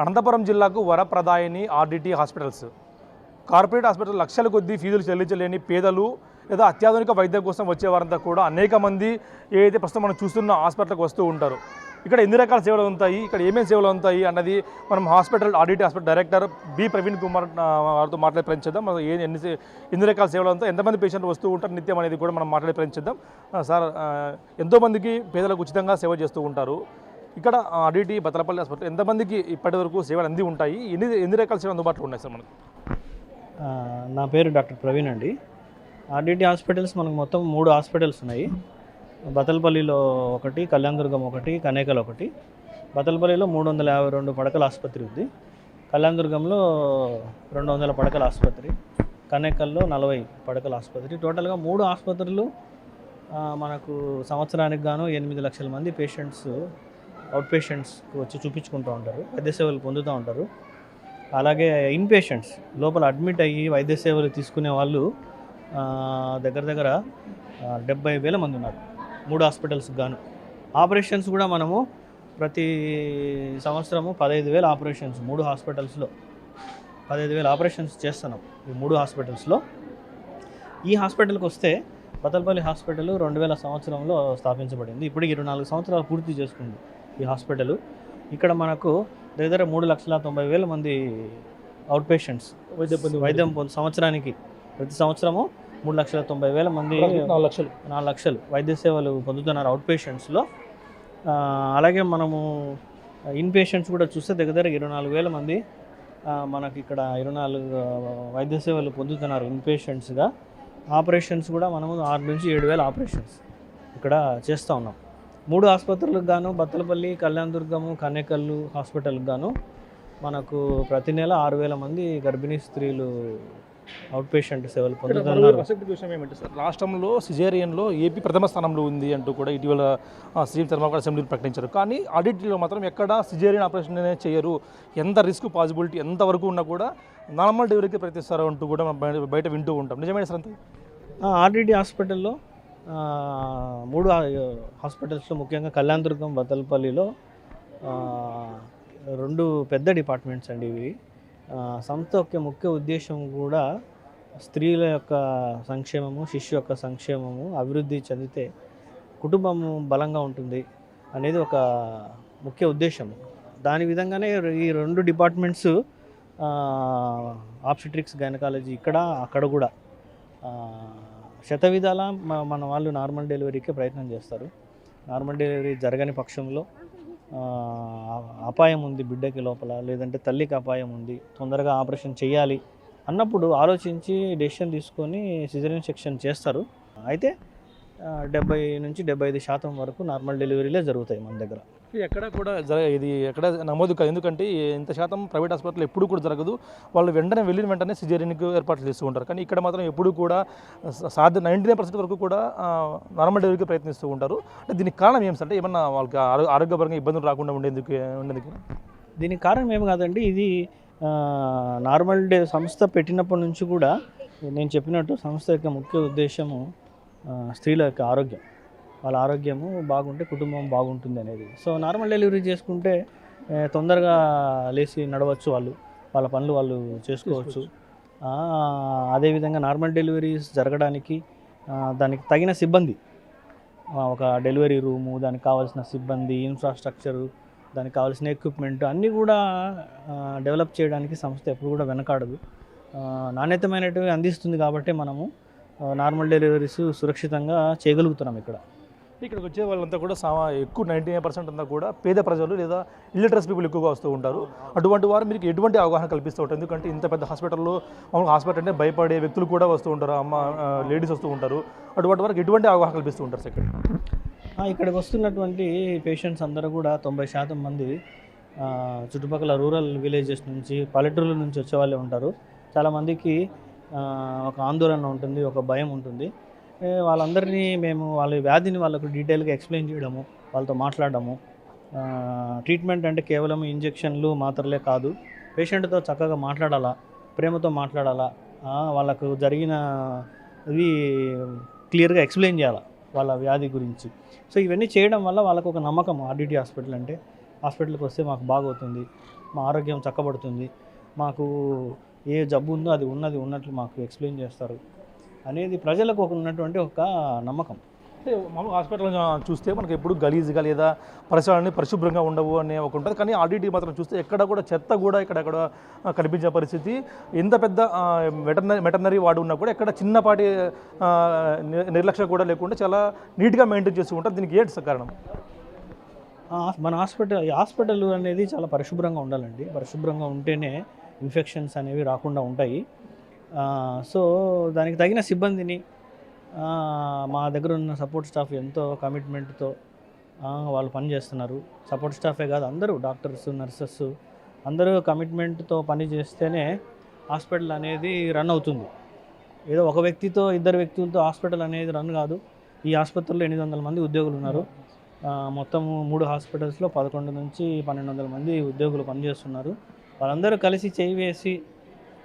అనంతపురం జిల్లాకు వరప్రదాయిని RDT hospitals. Corporate hospital లక్షల కొద్దీ ఫీజులు చెల్లించలేని పేదలు లేదా అత్యాధునిక వైద్యం కోసం వచ్చేవారంతా కూడా అనేక మంది ఏదైతే ప్రస్తుతం మనం చూస్తున్న హాస్పిటల్కి వస్తూ ఉంటారు. ఇక్కడ ఎన్ని రకాల సేవలు ఉంటాయి, ఇక్కడ ఏమేమి సేవలు ఉంటాయి అన్నది మనం RDT hospital director B Praveen Kumar వారితో మాట్లాడే ప్రయత్నిద్దాం. ఎన్ని రకాల సేవలు ఉంటాయి, ఎంతమంది పేషెంట్లు వస్తూ ఉంటారు నిత్యం అనేది కూడా మనం మాట్లాడే ప్రయత్నిద్దాం. సార్, ఎంతోమందికి పేదలకు ఉచితంగా సేవ చేస్తూ ఉంటారు. ఇక్కడ ఆర్డిటి బత్తలపల్లి హాస్పిటల్ ఎంతమందికి ఇప్పటి వరకు సేవలు అంది ఉంటాయి, ఎన్ని రకాల సేవలు అందుబాటులో ఉన్నాయి సార్ మనకు? నా పేరు డాక్టర్ ప్రవీణ్ అండి. ఆర్డిటి హాస్పిటల్స్ మనకు మొత్తం 3 హాస్పిటల్స్ ఉన్నాయి. బత్తలపల్లిలో ఒకటి, కళ్యాణదుర్గం ఒకటి, కనేకల్ ఒకటి. బత్తలపల్లిలో 352 పడకల ఆసుపత్రి ఉంది. కళ్యాణదుర్గంలో 200 పడకల ఆసుపత్రి, కనేకల్లో 40 పడకల ఆసుపత్రి. టోటల్గా 3 ఆసుపత్రులు మనకు సంవత్సరానికి గాను 8 లక్షల మంది పేషెంట్స్, అవుట్ పేషెంట్స్కి వచ్చి చూపించుకుంటూ ఉంటారు, వైద్య సేవలు పొందుతూ ఉంటారు. అలాగే ఇన్ పేషెంట్స్ లోపల అడ్మిట్ అయ్యి వైద్య సేవలు తీసుకునే వాళ్ళు దగ్గర 70,000 మంది ఉన్నారు 3 హాస్పిటల్స్కి గాను. ఆపరేషన్స్ కూడా మనము ప్రతి సంవత్సరము 15,000 ఆపరేషన్స్ 3 హాస్పిటల్స్లో 15,000 ఆపరేషన్స్ చేస్తున్నాం ఈ 3 హాస్పిటల్స్లో. ఈ హాస్పిటల్కి వస్తే బత్తలపల్లి హాస్పిటల్ 2000 సంవత్సరంలో స్థాపించబడింది. ఇప్పటికి 24 సంవత్సరాలు పూర్తి చేసుకుంది ఈ హాస్పిటల్. ఇక్కడ మనకు దగ్గర 3,90,000 మంది అవుట్ పేషెంట్స్ వైద్యం సంవత్సరానికి ప్రతి సంవత్సరము 3,90,000 మంది 4 లక్షలు వైద్య సేవలు పొందుతున్నారు అవుట్ పేషెంట్స్లో. అలాగే మనము ఇన్ పేషెంట్స్ కూడా చూస్తే దగ్గర 24,000 మంది మనకి ఇక్కడ 24 వైద్య సేవలు పొందుతున్నారు ఇన్ పేషెంట్స్గా. ఆపరేషన్స్ కూడా మనము 6 నుంచి 7,000 ఆపరేషన్స్ ఇక్కడ చేస్తూ ఉన్నాం. 3 ఆసుపత్రులకు గాను బత్తలపల్లి, కళ్యాణదుర్గము, కనేకల్లు హాస్పిటల్కి గాను మనకు ప్రతి నెల 6,000 మంది గర్భిణీ స్త్రీలు అవుట్ పేషెంట్ సేవలు పొందుతున్నారు. విషయం ఏమంటే సార్, రాష్ట్రంలో సిజేరియన్లో ఏపీ ప్రథమ స్థానంలో ఉంది అంటూ కూడా ఇటీవల సీఎం చంద్రబాబు అసెంబ్లీలో ప్రకటించారు. కానీ ఆడిట్లో మాత్రం ఎక్కడ సిజేరియన్ ఆపరేషన్ అనేది చేయరు, ఎంత రిస్క్ పాసిబిలిటీ ఎంతవరకు ఉన్నా కూడా నార్మల్ డెలివరీకి ప్రయత్నిస్తారు అంటూ కూడా మనం బయట వింటూ ఉంటాం. నిజమైన సార్ అంతే? ఆర్డిటి హాస్పిటల్లో 3 హాస్పిటల్స్లో ముఖ్యంగా కళ్యాణదుర్గం, బత్తలపల్లిలో 2 పెద్ద డిపార్ట్మెంట్స్ అండి ఇవి. సంస్థ యొక్క ముఖ్య ఉద్దేశం కూడా స్త్రీల యొక్క సంక్షేమము, శిశు యొక్క సంక్షేమము, అభివృద్ధి చెందితే కుటుంబము బలంగా ఉంటుంది అనేది ఒక ముఖ్య ఉద్దేశం. దాని విధంగానే ఈ 2 డిపార్ట్మెంట్స్ ఆబ్స్టెట్రిక్స్, గైనకాలజీ ఇక్కడ అక్కడ కూడా శతవిధాల మన వాళ్ళు నార్మల్ డెలివరీకే ప్రయత్నం చేస్తారు. నార్మల్ డెలివరీ జరగని పక్షంలో అపాయం ఉంది బిడ్డకి లోపల, లేదంటే తల్లికి అపాయం ఉంది, తొందరగా ఆపరేషన్ చేయాలి అన్నప్పుడు ఆలోచించి డెసిషన్ తీసుకొని సిజేరియన్ సెక్షన్ చేస్తారు. అయితే 70 నుంచి 75% వరకు నార్మల్ డెలివరీలే జరుగుతాయి మన దగ్గర. ఎక్కడ కూడా ఇది ఎక్కడ నమోదు కాదు, ఎందుకంటే ఇంత శాతం ప్రైవేట్ హాస్పిటల్ ఎప్పుడు కూడా జరగదు. వాళ్ళు వెళ్ళిన వెంటనే సిజేరియన్కి ఏర్పాట్లు చేస్తూ ఉంటారు. కానీ ఇక్కడ మాత్రం ఎప్పుడు కూడా 99% వరకు కూడా నార్మల్ డెలివరీకి ప్రయత్నిస్తూ ఉంటారు. అంటే దీనికి కారణం ఏం సార్? అంటే ఏమన్నా వాళ్ళకి ఆరోగ్యపరంగా ఇబ్బందులు రాకుండా ఉండేందుకు? దీనికి కారణం ఏమి కాదండి, ఇది నార్మల్ సంస్థ పెట్టినప్పటి నుంచి కూడా నేను చెప్పినట్టు సంస్థ యొక్క ముఖ్య ఉద్దేశము స్త్రీల యొక్క ఆరోగ్యం, వాళ్ళ ఆరోగ్యము బాగుంటే కుటుంబం బాగుంటుంది అనేది. సో నార్మల్ డెలివరీ చేసుకుంటే తొందరగా లేచి నడవచ్చు, వాళ్ళ పనులు వాళ్ళు చేసుకోవచ్చు. అదేవిధంగా నార్మల్ డెలివరీస్ జరగడానికి దానికి తగిన సిబ్బంది, ఒక డెలివరీ రూము, దానికి కావాల్సిన సిబ్బంది, ఇన్ఫ్రాస్ట్రక్చరు, దానికి కావాల్సిన ఎక్విప్మెంట్ అన్నీ కూడా డెవలప్ చేయడానికి సంస్థ ఎప్పుడు కూడా వెనకాడదు. నాణ్యతమైనటివి అందిస్తుంది కాబట్టి మనము నార్మల్ డెలివరీస్ సురక్షితంగా చేయగలుగుతున్నాం. ఇక్కడికి వచ్చే వాళ్ళంతా కూడా ఎక్కువ 99% అంతా కూడా పేద ప్రజలు లేదా ఇల్లిటరస్ పీపుల్ ఎక్కువగా వస్తూ ఉంటారు. అటువంటి వారు మీకు ఎటువంటి అవగాహన కల్పిస్తూ ఉంటారు? ఎందుకంటే ఇంత పెద్ద హాస్పిటల్లో మామూలుగా హాస్పిటల్ అంటే భయపడే వ్యక్తులు కూడా వస్తూ ఉంటారు, లేడీస్ వస్తూ ఉంటారు. అటువంటి వారికి ఎటువంటి అవగాహన కల్పిస్తూ ఉంటారు సార్ ఇక్కడ? ఇక్కడికి వస్తున్నటువంటి పేషెంట్స్ అందరూ కూడా 90% మంది చుట్టుపక్కల రూరల్ విలేజెస్ నుంచి, పల్లెటూరుల నుంచి వచ్చే వాళ్ళే ఉంటారు. చాలామందికి ఒక ఆందోళన ఉంటుంది, ఒక భయం ఉంటుంది. వాళ్ళందరినీ మేము వాళ్ళ వ్యాధిని వాళ్ళకు డీటెయిల్గా ఎక్స్ప్లెయిన్ చేయడము, వాళ్ళతో మాట్లాడడము. ట్రీట్మెంట్ అంటే కేవలం ఇంజెక్షన్లు, మాత్రలే కాదు, పేషెంట్తో చక్కగా మాట్లాడాలా, ప్రేమతో మాట్లాడాలా, వాళ్ళకు జరిగినవి క్లియర్గా ఎక్స్ప్లెయిన్ చేయాలి వాళ్ళ వ్యాధి గురించి. సో ఇవన్నీ చేయడం వల్ల వాళ్ళకు ఒక నమ్మకం ఆర్డిటి హాస్పిటల్ అంటే హాస్పిటల్కి వస్తే మాకు బాగవుతుంది, మా ఆరోగ్యం చక్కబడుతుంది, మాకు ఏ జబ్బు ఉందో అది ఉన్నట్లు మాకు ఎక్స్ప్లెయిన్ చేస్తారు అనేది ప్రజలకు ఉన్నటువంటి ఒక నమ్మకం. అంటే మామూలు హాస్పిటల్ చూస్తే మనకి ఎప్పుడు గలీజ్గా లేదా పరిసరాలన్నీ పరిశుభ్రంగా ఉండవు అనే ఒక ఉంటుంది. కానీ ఆర్డిటి మాత్రం చూస్తే ఎక్కడ కూడా చెత్త కూడా ఇక్కడెక్కడ కనిపించే పరిస్థితి. ఎంత పెద్ద వెటర్నరీ వార్డు ఉన్నా కూడా ఎక్కడ చిన్నపాటి నిర్లక్ష్యం కూడా లేకుండా చాలా నీట్గా మెయింటైన్ చేస్తూ ఉంటారు. దీనికి ఏంటి కారణం? మన హాస్పిటల్ అనేది చాలా పరిశుభ్రంగా ఉండాలండి. పరిశుభ్రంగా ఉంటేనే ఇన్ఫెక్షన్స్ అనేవి రాకుండా ఉంటాయి. సో దానికి తగిన సిబ్బందిని మా దగ్గర ఉన్న సపోర్ట్ స్టాఫ్ ఎంతో కమిట్మెంట్తో వాళ్ళు పనిచేస్తున్నారు. సపోర్ట్ స్టాఫే కాదు, అందరూ డాక్టర్స్, నర్సెస్ అందరూ కమిట్మెంట్తో పని చేస్తేనే హాస్పిటల్ అనేది రన్ అవుతుంది. ఏదో ఒక వ్యక్తితో, ఇద్దరు వ్యక్తులతో హాస్పిటల్ అనేది రన్ కాదు. ఈ ఆసుపత్రిలో 800 మంది ఉద్యోగులు ఉన్నారు. మొత్తం 3 హాస్పిటల్స్లో 11 నుంచి 1200 మంది ఉద్యోగులు పనిచేస్తున్నారు. వాళ్ళందరూ కలిసి చేయి వేసి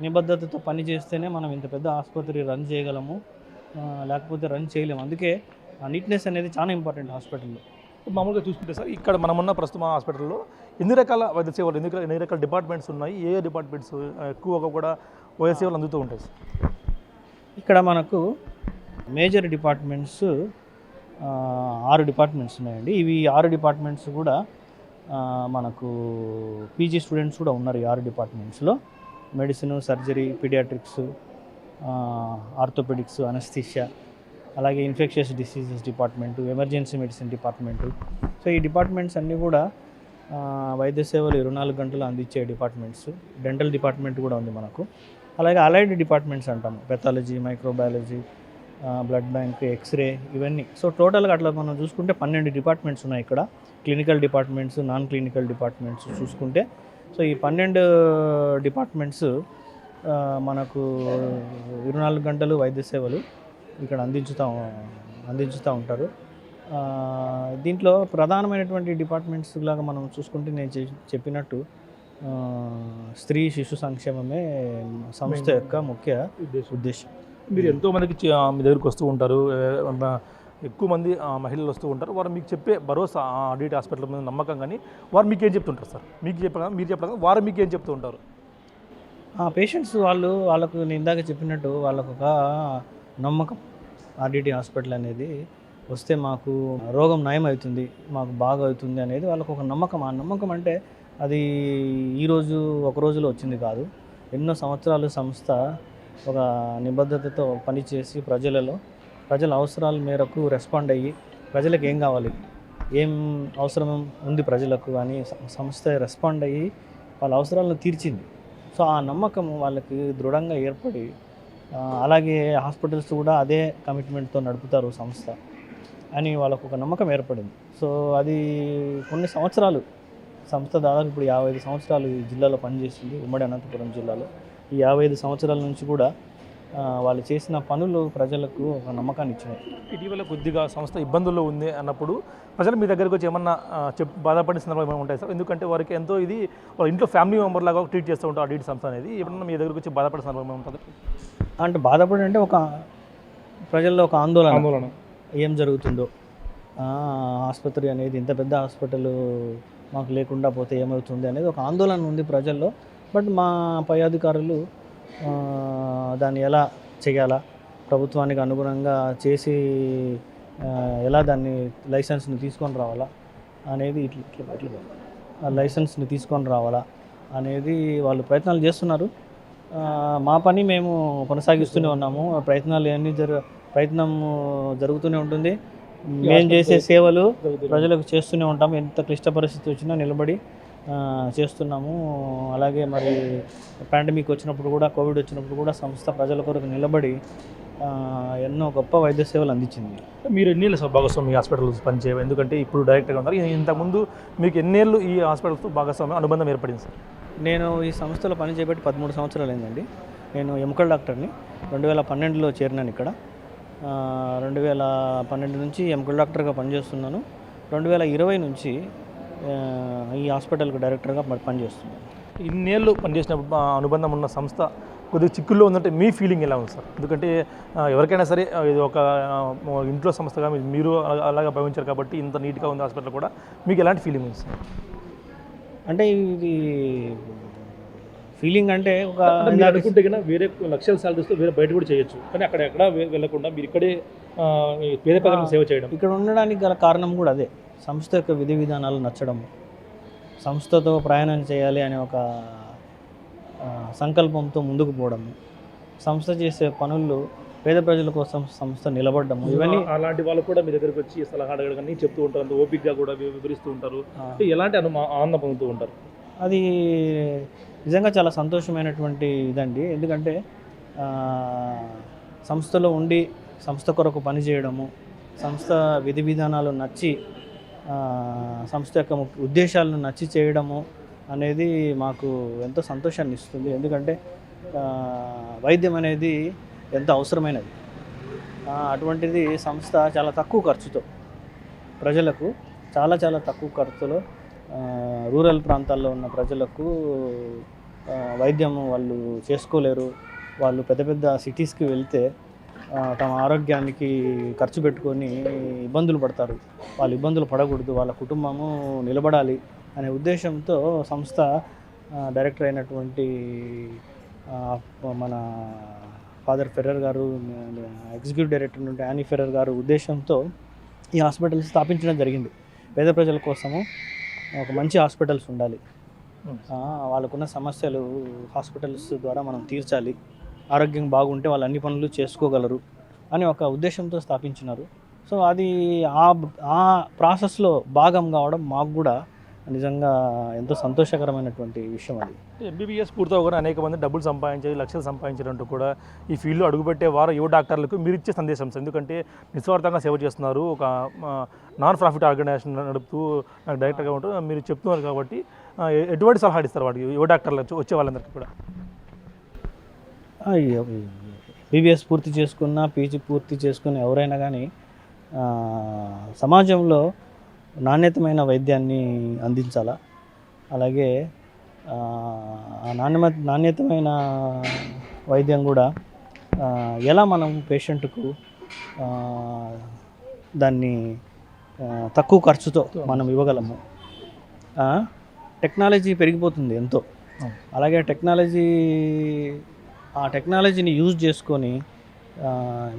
నిబద్ధతతో పని చేస్తేనే మనం ఇంత పెద్ద ఆసుపత్రి రన్ చేయగలము, లేకపోతే రన్ చేయలేము. అందుకే ఆ నీట్నెస్ అనేది చాలా ఇంపార్టెంట్ హాస్పిటల్లో. మామూలుగా చూసుకుంటే సార్, ఇక్కడ మనమున్న ప్రస్తుతం హాస్పిటల్లో ఎన్ని రకాల వైద్య సేవలు, ఎన్ని రకాల డిపార్ట్మెంట్స్ ఉన్నాయి? ఏ డిపార్ట్మెంట్స్ ఎక్కువగా కూడా వైద్య సేవలు అందుతూ ఉంటాయి సార్? ఇక్కడ మనకు మేజర్ డిపార్ట్మెంట్స్ 6 డిపార్ట్మెంట్స్ ఉన్నాయండి. ఇవి 6 డిపార్ట్మెంట్స్ కూడా మనకు పీజీ స్టూడెంట్స్ కూడా ఉన్నారు. ఈ 6 డిపార్ట్మెంట్స్లో medicine, surgery, paediatrics, orthopaedics, anaesthesia, అలాగే infectious diseases department, emergency medicine department. So ఈ డిపార్ట్మెంట్స్ అన్నీ కూడా వైద్య సేవలు 24 గంటలు అందించే డిపార్ట్మెంట్స్. డెంటల్ డిపార్ట్మెంట్ కూడా ఉంది మనకు. అలాగే అలైడ్ డిపార్ట్మెంట్స్ అంటాము, pathology, microbiology, blood bank, x-ray, ఇవన్నీ. సో టోటల్గా అట్లా మనం చూసుకుంటే 12 డిపార్ట్మెంట్స్ ఉన్నాయి ఇక్కడ. Clinical departments, non clinical departments చూసుకుంటే. సో ఈ 12 డిపార్ట్మెంట్స్ మనకు 24 గంటలు వైద్య సేవలు ఇక్కడ అందించుతూ ఉంటారు. దీంట్లో ప్రధానమైనటువంటి డిపార్ట్మెంట్స్ లాగా మనం చూసుకుంటే నేను చెప్పినట్టు స్త్రీ శిశు సంక్షేమమే సంస్థ యొక్క ముఖ్య ఉద్దేశం. మీరు ఎంతోమందికి మీ దగ్గరికి వస్తూ ఉంటారు, ఎక్కువ మంది మహిళలు వస్తూ ఉంటారు. వారు మీకు చెప్పే భరోసా ఆర్డిటి హాస్పిటల్ మీద నమ్మకం, కానీ వారు మీకు ఏం చెప్తుంటారు సార్? మీరు చెప్పడం వారు మీకు ఏం చెప్తూ ఉంటారు? పేషెంట్స్ వాళ్ళకు నేను ఇందాక చెప్పినట్టు వాళ్ళకు ఒక నమ్మకం, ఆర్డిటి హాస్పిటల్ అనేది వస్తే మాకు రోగం నయం అవుతుంది, మాకు బాగా అవుతుంది అనేది వాళ్ళకు ఒక నమ్మకం. ఆ నమ్మకం అంటే అది ఒక రోజులో వచ్చింది కాదు. ఎన్నో సంవత్సరాలు సంస్థ ఒక నిబద్ధతతో పనిచేసి ప్రజల అవసరాల మేరకు రెస్పాండ్ అయ్యి, ప్రజలకు ఏం కావాలి, ఏం అవసరం ఉంది ప్రజలకు అని సంస్థ రెస్పాండ్ అయ్యి వాళ్ళ అవసరాలను తీర్చింది. సో ఆ నమ్మకం వాళ్ళకి దృఢంగా ఏర్పడి, అలాగే హాస్పిటల్స్ కూడా అదే కమిట్మెంట్తో నడుపుతారు సంస్థ అని వాళ్ళకు ఒక నమ్మకం ఏర్పడింది. సో అది కొన్ని సంవత్సరాలు సంస్థ దాదాపు ఇప్పుడు 55 సంవత్సరాలు ఈ జిల్లాలో పనిచేసింది, ఉమ్మడి అనంతపురం జిల్లాలో. ఈ 55 సంవత్సరాల నుంచి కూడా వాళ్ళు చేసిన పనులు ప్రజలకు ఒక నమ్మకాన్ని ఇచ్చినాయి. ఇటీవల కొద్దిగా సంస్థ ఇబ్బందుల్లో ఉంది అన్నప్పుడు ప్రజలు మీ దగ్గరకు వచ్చి ఏమన్నా బాధపడిన సందర్భాలు ఏమైనా ఉంటాయి సార్? ఎందుకంటే వారికి ఎంతో ఇది వాళ్ళ ఇంట్లో ఫ్యామిలీ మెంబర్ లాగా ట్రీట్ చేస్తూ ఉంటారు ఆర్డిటి సంస్థ అనేది. ఎప్పుడన్నా మీ దగ్గరకు వచ్చి బాధపడిన సందర్భం ఉంటుంది? అంటే బాధపడి అంటే ఒక ప్రజల్లో ఒక ఆందోళన ఏం జరుగుతుందో, ఆసుపత్రి అనేది ఇంత పెద్ద హాస్పిటల్ మాకు లేకుండా పోతే ఏమవుతుంది అనేది ఒక ఆందోళన ఉంది ప్రజల్లో. బట్ మా పై అధికారులు దాన్ని ఎలా చేయాలా, ప్రభుత్వానికి అనుగుణంగా చేసి ఎలా దాన్ని లైసెన్స్ని తీసుకొని రావాలా అనేది లైసెన్స్ని తీసుకొని రావాలా అనేది వాళ్ళు ప్రయత్నాలు చేస్తున్నారు. మా పని మేము కొనసాగిస్తూనే ఉన్నాము. ప్రయత్నం జరుగుతూనే ఉంటుంది. మేము చేసే సేవలు ప్రజలకు చేస్తూనే ఉంటాము. ఎంత క్లిష్ట పరిస్థితి వచ్చినా నిలబడి చేస్తున్నాము. అలాగే మరి పాండమిక్ వచ్చినప్పుడు కూడా, కోవిడ్ వచ్చినప్పుడు కూడా సంస్థ ప్రజల కొరకు నిలబడి ఎన్నో గొప్ప వైద్య సేవలు అందించింది. మీరు ఎన్నేళ్ళు సార్ భాగస్వామి ఈ హాస్పిటల్స్ పనిచేయవు? ఎందుకంటే ఇప్పుడు డైరెక్ట్గా ఉన్నారు. ఇంతకుముందు మీకు ఎన్నేళ్ళు ఈ హాస్పిటల్తో భాగస్వామ్యం అనుబంధం ఏర్పడింది సార్? నేను ఈ సంస్థలో పని చేయబట్టి 13 సంవత్సరాలు అయిందండి. నేను ఎముకల డాక్టర్ని. 2012లో చేరినాను ఇక్కడ. 2012 నుంచి ఎముకల డాక్టర్గా పనిచేస్తున్నాను. 2020 నుంచి ఈ హాస్పిటల్కి డైరెక్టర్గా పనిచేస్తున్నాను. ఇన్నేళ్ళు పనిచేసినప్పుడు అనుబంధం ఉన్న సంస్థ కొద్దిగా చిక్కుల్లో ఉందంటే మీ ఫీలింగ్ ఎలా ఉంది సార్? ఎందుకంటే ఎవరికైనా సరే ఇది ఒక ఇంట్లో సంస్థగా మీరు అలాగా భావించారు కాబట్టి ఇంత నీట్గా ఉంది హాస్పిటల్ కూడా, మీకు ఎలాంటి ఫీలింగ్ ఉంది సార్? అంటే ఇది ఫీలింగ్ అంటే ఒక మీరు అనుకుంటే కన్నా వేరే లక్షల సాలరీస్తో వేరే బయట కూడా చేయొచ్చు, కానీ అక్కడ ఎక్కడ వెళ్ళకుండా మీరు ఇక్కడే పేద ప్రజలకు సేవ చేయడం. ఇక్కడ ఉండడానికి గల కారణం కూడా అదే, సంస్థ యొక్క విధి విధానాలు నచ్చడం, సంస్థతో ప్రయాణం చేయాలి అనే ఒక సంకల్పంతో ముందుకు పోవడం, సంస్థ చేసే పనులు పేద ప్రజల కోసం సంస్థ నిలబడము, ఇవన్నీ. అలాంటి వాళ్ళు కూడా మీ దగ్గరికి వచ్చి సలహా అడగడం చెప్తూ ఉంటారు, అంత ఓపికగా కూడా వివరిస్తూ ఉంటారు, ఎలాంటి ఆనందం పొందుతూ ఉంటారు. అది నిజంగా చాలా సంతోషమైనటువంటి ఇదండి. ఎందుకంటే సంస్థలో ఉండి సంస్థ కొరకు పనిచేయడము, సంస్థ విధి విధానాలు నచ్చి సంస్థ యొక్క ఉద్దేశాలను నచ్చి చేయడము అనేది మాకు ఎంతో సంతోషాన్ని ఇస్తుంది. ఎందుకంటే వైద్యం అనేది ఎంతో అవసరమైనది. అటువంటిది సంస్థ చాలా తక్కువ ఖర్చుతో ప్రజలకు చాలా తక్కువ ఖర్చులో రూరల్ ప్రాంతాల్లో ఉన్న ప్రజలకు వైద్యం వాళ్ళు చేసుకోలేరు. వాళ్ళు పెద్ద సిటీస్కి వెళ్తే తమ ఆరోగ్యానికి ఖర్చు పెట్టుకొని ఇబ్బందులు పడతారు. వాళ్ళు ఇబ్బందులు పడకూడదు, వాళ్ళ కుటుంబము నిలబడాలి అనే ఉద్దేశంతో సంస్థ డైరెక్టర్ అయినటువంటి మన ఫాదర్ ఫెర్రర్ గారు, ఎగ్జిక్యూటివ్ డైరెక్టర్ నుండి యానీ ఫెర్రర్ గారు ఉద్దేశంతో ఈ హాస్పిటల్ స్థాపించడం జరిగింది. పేద ప్రజల కోసము ఒక మంచి హాస్పిటల్స్ ఉండాలి, వాళ్ళకున్న సమస్యలు హాస్పిటల్స్ ద్వారా మనం తీర్చాలి, ఆరోగ్యం బాగుంటే వాళ్ళు అన్ని పనులు చేసుకోగలరు అని ఒక ఉద్దేశంతో స్థాపించినారు. సో అది ఆ ప్రాసెస్లో భాగం కావడం మాకు కూడా నిజంగా ఎంతో సంతోషకరమైనటువంటి విషయం. అది ఎంబీబీఎస్ పూర్తవగానే అనేక మంది డబ్బులు సంపాదించారు, లక్షలు సంపాదించారంటూ కూడా ఈ ఫీల్డ్లో అడుగుపెట్టే వారు యువ డాక్టర్లకు మీరు ఇచ్చే సందేశం, ఎందుకంటే నిస్వార్థంగా సేవ చేస్తున్నారు, ఒక నాన్ ప్రాఫిట్ ఆర్గనైజేషన్ నడుపుతూ నాకు డైరెక్టర్గా ఉంటూ మీరు చెప్తున్నారు కాబట్టి ఎటువంటి సలహా ఇస్తారు వాడికి, యువ డాక్టర్లు వచ్చే వాళ్ళందరికీ కూడా? బీబీఎస్ పూర్తి చేసుకున్న, పీజీ పూర్తి చేసుకున్న ఎవరైనా కానీ సమాజంలో నాణ్యతమైన వైద్యాన్ని అందించాలా. అలాగే నాణ్యతమైన వైద్యం కూడా ఎలా మనం పేషెంట్కు దాన్ని తక్కువ ఖర్చుతో మనం ఇవ్వగలము. టెక్నాలజీ పెరిగిపోతుంది ఎంతో, అలాగే టెక్నాలజీని యూజ్ చేసుకొని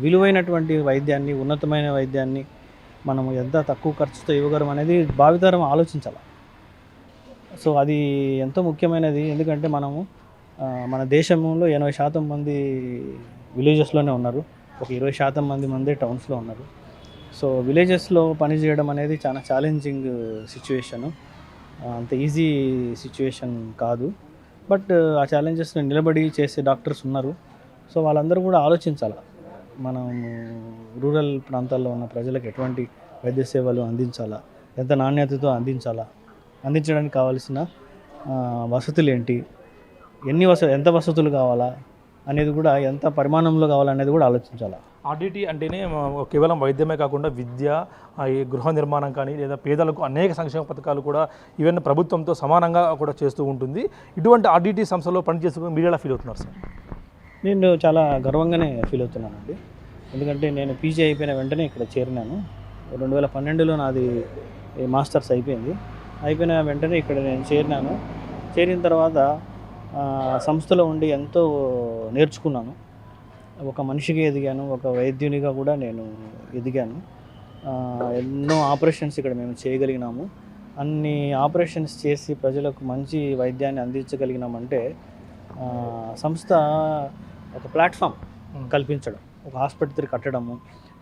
విలువైనటువంటి వైద్యాన్ని, ఉన్నతమైన వైద్యాన్ని మనము ఎంత తక్కువ ఖర్చుతో ఇవ్వగలం అనేది భావితరం ఆలోచించాలి. సో అది ఎంతో ముఖ్యమైనది. ఎందుకంటే మనము మన దేశంలో 80% మంది విలేజెస్లోనే ఉన్నారు, ఒక 20% మంది టౌన్స్లో ఉన్నారు. సో విలేజెస్లో పనిచేయడం అనేది చాలా ఛాలెంజింగ్ సిచ్యువేషను, అంత ఈజీ సిచ్యువేషన్ కాదు. బట్ ఆ ఛాలెంజెస్ని నిలబడి చేసే డాక్టర్స్ ఉన్నారు. సో వాళ్ళందరూ కూడా ఆలోచించాలి, మనం రూరల్ ప్రాంతాల్లో ఉన్న ప్రజలకు ఎటువంటి వైద్య సేవలు అందించాలా, ఎంత నాణ్యతతో అందించాలా, అందించడానికి కావాల్సిన వసతులు ఏంటి, ఎంత వసతులు కావాలా అనేది కూడా, ఎంత పరిమాణంలో కావాలనేది కూడా ఆలోచించాలి. ఆర్డిటి అంటేనే కేవలం వైద్యమే కాకుండా విద్య, గృహ నిర్మాణం కానీ లేదా పేదలకు అనేక సంక్షేమ పథకాలు కూడా ఈవెన్ ప్రభుత్వంతో సమానంగా కూడా చేస్తూ ఉంటుంది. ఇటువంటి ఆర్డిటి సంస్థలో పనిచేసుకుని మీరు ఎలా ఫీల్ అవుతున్నారు సార్? నేను చాలా గర్వంగానే ఫీల్ అవుతున్నానండి. ఎందుకంటే నేను పీజీ అయిపోయిన వెంటనే ఇక్కడ చేరినాను. 2012లో నాది మాస్టర్స్ అయిపోయిన వెంటనే ఇక్కడ నేను చేరినాను. చేరిన తర్వాత సంస్థలో ఉండి ఎంతో నేర్చుకున్నాను, ఒక మనిషిగా ఎదిగాను, ఒక వైద్యునిగా కూడా నేను ఎదిగాను. ఎన్నో ఆపరేషన్స్ ఇక్కడ మేము చేయగలిగినాము. అన్ని ఆపరేషన్స్ చేసి ప్రజలకు మంచి వైద్యాన్ని అందించగలిగినామంటే సంస్థ ఒక ప్లాట్ఫామ్ కల్పించడం, ఒక ఆసుపత్రి కట్టడము,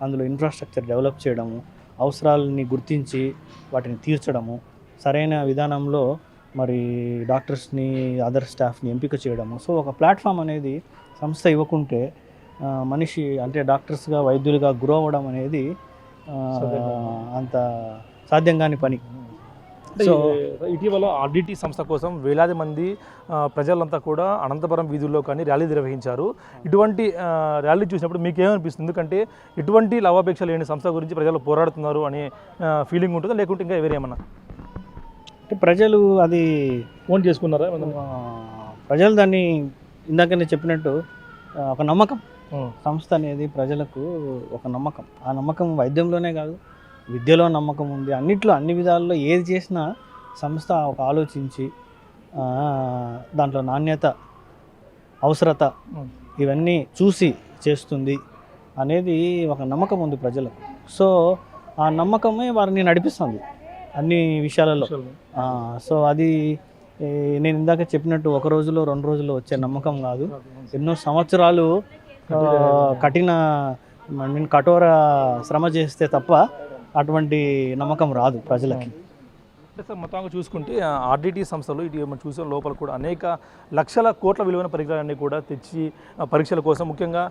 అందులో ఇన్ఫ్రాస్ట్రక్చర్ డెవలప్ చేయడము, అవసరాలని గుర్తించి వాటిని తీర్చడము, సరైన విధానంలో మరి డాక్టర్స్ని, అదర్ స్టాఫ్ని ఎంపిక చేయడము. సో ఒక ప్లాట్ఫామ్ అనేది సంస్థ ఇవ్వకుంటే మనిషి అంటే డాక్టర్స్గా, వైద్యులుగా గ్రో అవ్వడం అనేది అంత సాధ్యం కాని పని. సో ఇటీవల ఆర్డిటి సంస్థ కోసం వేలాది మంది ప్రజలంతా కూడా అనంతపురం వీధుల్లో కానీ ర్యాలీ నిర్వహించారు. ఇటువంటి ర్యాలీ చూసినప్పుడు మీకు ఏమనిపిస్తుంది? ఎందుకంటే ఇటువంటి లాభాపేక్ష లేని సంస్థ గురించి ప్రజలు పోరాడుతున్నారు అనే ఫీలింగ్ ఉంటుందా, లేకుంటే ఇంకా వేరేమన్నా? అంటే ప్రజలు అది ఫోన్ చేసుకున్నారా? ప్రజలు దాన్ని ఇందాక నేను చెప్పినట్టు ఒక నమ్మకం, సంస్థ అనేది ప్రజలకు ఒక నమ్మకం. ఆ నమ్మకం వైద్యంలోనే కాదు, విద్యలో నమ్మకం ఉంది, అన్నిట్లో, అన్ని విధాల్లో ఏది చేసినా సంస్థ ఒక ఆలోచించి దాంట్లో నాణ్యత, అవసరత ఇవన్నీ చూసి చేస్తుంది అనేది ఒక నమ్మకం ఉంది ప్రజలకు. సో ఆ నమ్మకమే వారిని నడిపిస్తుంది అన్ని విషయాలలో. సో అది నేను ఇందాక చెప్పినట్టు ఒక రోజులో 2 రోజుల్లో వచ్చే నమ్మకం కాదు, ఎన్నో సంవత్సరాలు కఠోర శ్రమ చేస్తే తప్ప అటువంటి నమ్మకం రాదు ప్రజలకి. అంటే సార్ మొత్తంగా చూసుకుంటే ఆర్డిటి సంస్థలు ఇటు మనం చూసిన లోపల కూడా అనేక లక్షల కోట్ల విలువైన పరికరాలన్నీ కూడా తెచ్చి పరీక్షల కోసం ముఖ్యంగా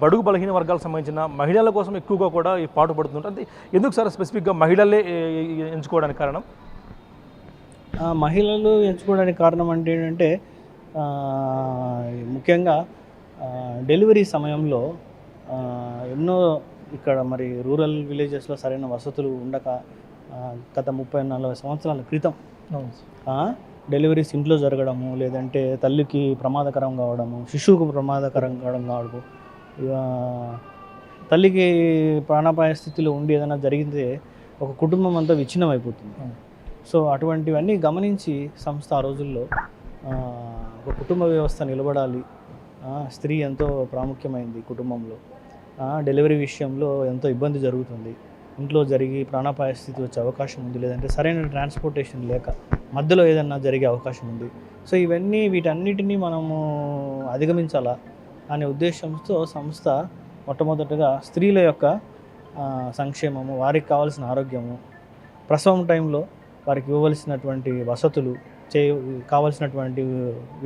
బడుగు బలహీన వర్గాలకు సంబంధించిన మహిళల కోసం ఎక్కువగా కూడా పాటు పడుతుంటారు. అంటే ఎందుకు సార్ స్పెసిఫిక్గా మహిళలే ఎంచుకోవడానికి కారణం? మహిళలు ఎంచుకోవడానికి కారణం అంటే ఏంటంటే ముఖ్యంగా డెలివరీ సమయంలో ఎన్నో ఇక్కడ మరి రూరల్ విలేజెస్లో సరైన వసతులు ఉండక గత 30-40 సంవత్సరాల క్రితం డెలివరీస్ ఇంట్లో జరగడము, లేదంటే తల్లికి ప్రమాదకరం కావడము, శిశువుకు ప్రమాదకరం కావడము, తల్లికి ప్రాణాపాయ స్థితిలో ఉండి ఏదైనా జరిగితే ఒక కుటుంబం అంతా విచ్ఛిన్నం అయిపోతుంది. సో అటువంటివన్నీ గమనించి సంస్థ ఆ రోజుల్లో ఒక కుటుంబ వ్యవస్థ నిలబడాలి, స్త్రీ ఎంతో ప్రాముఖ్యమైంది కుటుంబంలో, డెలివరీ విషయంలో ఎంతో ఇబ్బంది జరుగుతుంది, ఇంట్లో జరిగి ప్రాణాపాయ స్థితి వచ్చే అవకాశం ఉంది, లేదంటే సరైన ట్రాన్స్పోర్టేషన్ లేక మధ్యలో ఏదన్నా జరిగే అవకాశం ఉంది. సో వీటన్నిటినీ మనము అధిగమించాలా అనే ఉద్దేశంతో సంస్థ మొట్టమొదటగా స్త్రీల యొక్క సంక్షేమము, వారికి కావాల్సిన ఆరోగ్యము, ప్రసవం టైంలో వారికి ఇవ్వవలసినటువంటి వసతులు, కావలసినటువంటి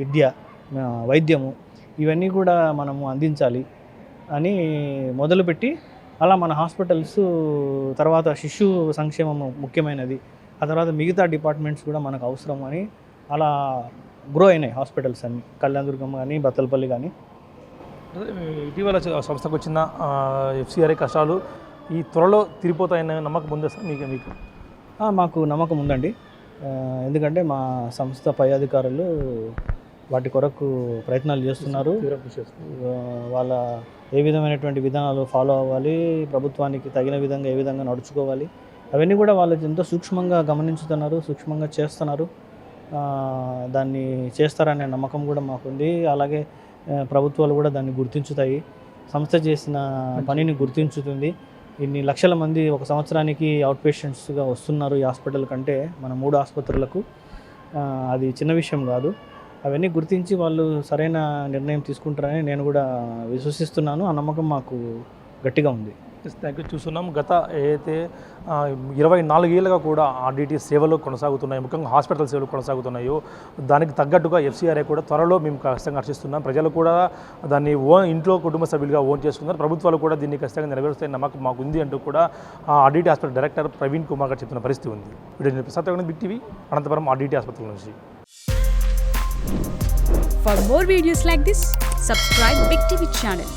విద్య, వైద్యము, ఇవన్నీ కూడా మనము అందించాలి అని మొదలుపెట్టి అలా మన హాస్పిటల్స్ తర్వాత శిశు సంక్షేమము ముఖ్యమైనది, ఆ తర్వాత మిగతా డిపార్ట్మెంట్స్ కూడా మనకు అవసరం అని అలా గ్రో అయినాయి హాస్పిటల్స్ అన్ని, కళ్యాణదుర్గం కానీ బత్తలపల్లి కానీ. ఇటీవల సంస్థకు వచ్చిన FCRA కష్టాలు ఈ త్వరలో తీరిపోతాయన్న నమ్మకం ఉందా సార్ మీకు? మాకు నమ్మకం ఉందండి. ఎందుకంటే మా సంస్థ పై అధికారులు వాటి కొరకు ప్రయత్నాలు చేస్తున్నారు. వాళ్ళ ఏ విధమైనటువంటి విధానాలు ఫాలో అవ్వాలి, ప్రభుత్వానికి తగిన విధంగా ఏ విధంగా నడుచుకోవాలి, అవన్నీ కూడా వాళ్ళు ఎంతో సూక్ష్మంగా గమనించుతున్నారు, సూక్ష్మంగా చేస్తున్నారు. దాన్ని చేస్తారనే నమ్మకం కూడా మాకుంది. అలాగే ప్రభుత్వాలు కూడా దాన్ని గుర్తించుతాయి, సంస్థ చేసిన పనిని గుర్తించుతుంది. ఇన్ని లక్షల మంది ఒక సంవత్సరానికి అవుట్ పేషెంట్స్గా వస్తున్నారు ఈ హాస్పిటల్ కంటే మన 3 ఆసుపత్రులకు, అది చిన్న విషయం కాదు. అవన్నీ గుర్తించి వాళ్ళు సరైన నిర్ణయం తీసుకుంటారని నేను కూడా విశ్వసిస్తున్నాను. ఆ నమ్మకం మాకు గట్టిగా ఉంది. Thank you. చూస్తున్నాం గత ఏదైతే 24 ఏళ్ళుగా కూడా ఆర్డిటి సేవలు కొనసాగుతున్నాయి, ముఖ్యంగా హాస్పిటల్ సేవలు కొనసాగుతున్నాయో దానికి తగ్గట్టుగా FCRA కూడా త్వరలో మేము ఖచ్చితంగా హర్షిస్తున్నాం. ప్రజలు కూడా దాన్ని ఇంట్లో కుటుంబ సభ్యులుగా ఓన్ చేసుకున్నారు. ప్రభుత్వాలు కూడా దీన్ని ఖచ్చితంగా నెరవేరుస్తాయి నమ్మకం మాకు ఉంది అంటూ కూడా RDT hospital director Praveen Kumar గారు చెప్తున్న పరిస్థితి ఉంది. Video Prasad big TV Anantapuram RDT hospital నుంచి. For more videos like this, subscribe Big TV channel.